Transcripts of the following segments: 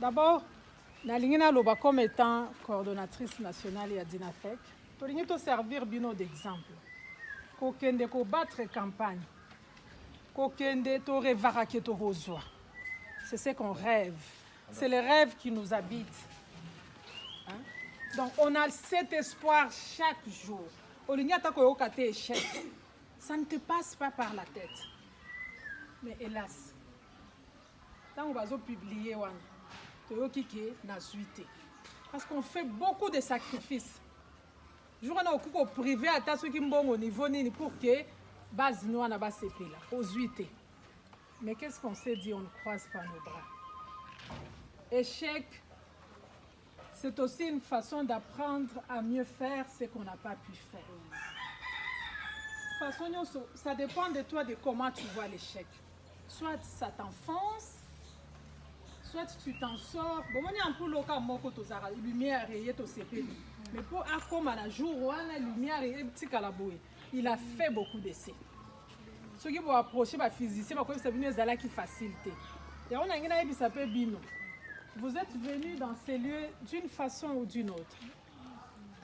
D'abord, Nalingina Loba comme étant coordonnatrice nationale et à Dinafec, Tolingi to servir bino d'exemple. Kokende ko battre campagne. Kokende to revarake to rozwa. C'est ce qu'on rêve. C'est le rêve qui nous habite. Hein? Donc on a cet espoir chaque jour. Olingi atako yo kate échec. Ça ne te passe pas par la tête. Mais hélas, quand on va publier parce qu'on fait beaucoup de sacrifices. Je vais au privé à ceux qui sont au niveau pour que base nous en a aux 8. Mais qu'est-ce qu'on s'est dit? On ne croise pas nos bras. Échec, c'est aussi une façon d'apprendre à mieux faire ce qu'on n'a pas pu faire. Ça dépend de toi, de comment tu vois l'échec. Soit ça t'enfonce, soit tu t'en sors. Bon, on est un peu local, la lumière est au CP. Mais pour Akoma, la jour où la lumière est petit calaboué, il a fait beaucoup d'essais. Ceux qui vont approcher les physiciens, c'est venu qui facilité. Et on a un bino. Vous êtes venus dans ces lieux d'une façon ou d'une autre.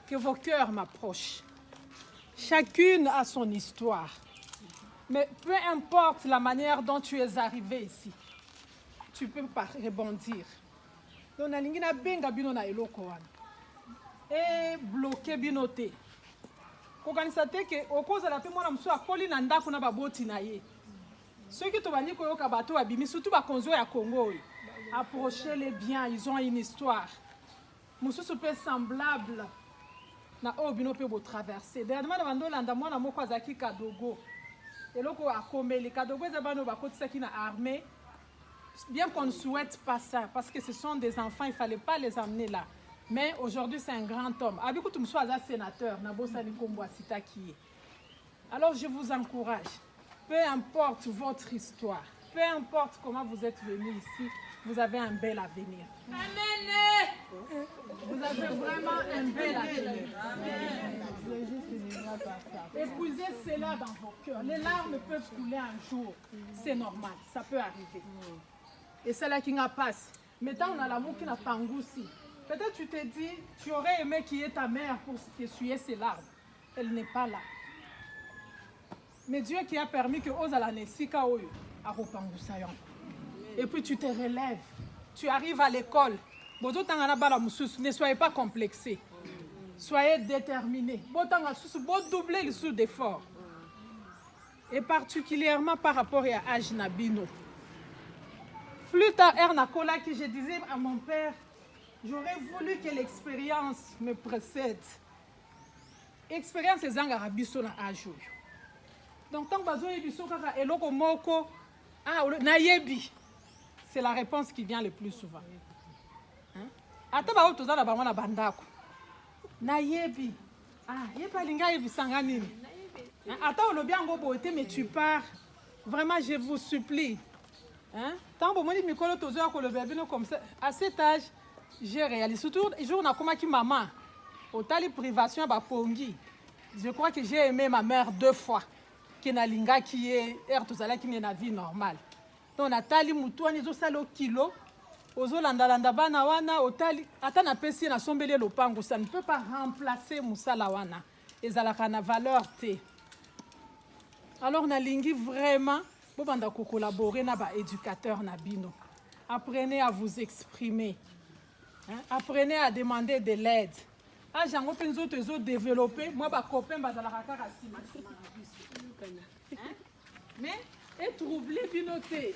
Que vos cœurs m'approchent. Chacune a son histoire. Mais peu importe la manière dont tu es arrivé ici, tu peux pas rebondir. Donc, nalingina benga bino na eloko wana. Et bloquer binoté. Kokanisate ke okozala pe mwana musu akoli na ndako na baboti na ye. Ceux qui te bani koyoka bato abimi surtout ba konzo ya Congo. Approchez-les bien, ils ont une histoire. Musu super semblable na obino pe bo traverser. Dernièrement na bando landa mwana moko azaki Kadogo. Eloko akomeli Kadogo ezabano bakotisa ki na armée. Bien qu'on ne souhaite pas ça, parce que ce sont des enfants, il ne fallait pas les amener là. Mais aujourd'hui, c'est un grand homme. Sénateur, alors je vous encourage, peu importe votre histoire, peu importe comment vous êtes venus ici, vous avez un bel avenir. Amen. Vous avez vraiment un bel avenir. Épousez cela dans vos cœurs. Les larmes peuvent couler un jour. C'est normal, ça peut arriver. Et c'est là qui n'a passe. Maintenant, on a l'amour qui n'a pas aussi. Peut-être tu te dis, tu aurais aimé qu'il y ait ta mère pour essuyer ses larmes. Elle n'est pas là. Mais Dieu qui a permis que Ozala Nesika Oyo a repangusayon. Et puis tu te relèves. Tu arrives à l'école. Ne soyez pas complexés. Soyez déterminés. Doubler le sous d'effort. Et particulièrement par rapport à Ajnabino. Plus tard, Ernakola, que je disais à mon père, j'aurais voulu que l'expérience me précède. Expérience est en Arabiso na ajour. Donc, tant que c'est la réponse qui vient le plus souvent. Attends, tu as na bandako. Nayebi. Yepa linga yebi sanganini. Attends, le bien goboté, mais tu pars. Vraiment, je vous supplie. Tant que comme ça, à cet âge, j'ai réalisé. Surtout, jour on a maman. Au tali privation à Pongi. Je crois que j'ai aimé ma mère 2 fois. Qui n'a linga qui est qui n'est la vie normale. Donc on a tali mutuani zo salo kilo. Ozo landa bana wana otali ata na pesi na sombele lopango, ça ne peut pas remplacer musala wana. Ezalaka na valeur te. Alors on a lingi vraiment. Vous pouvez collaborer avec les éducateurs. Apprenez à vous exprimer. Apprenez à demander de l'aide. J'ai développé. Moi, je copain, mais être troublé, binoté.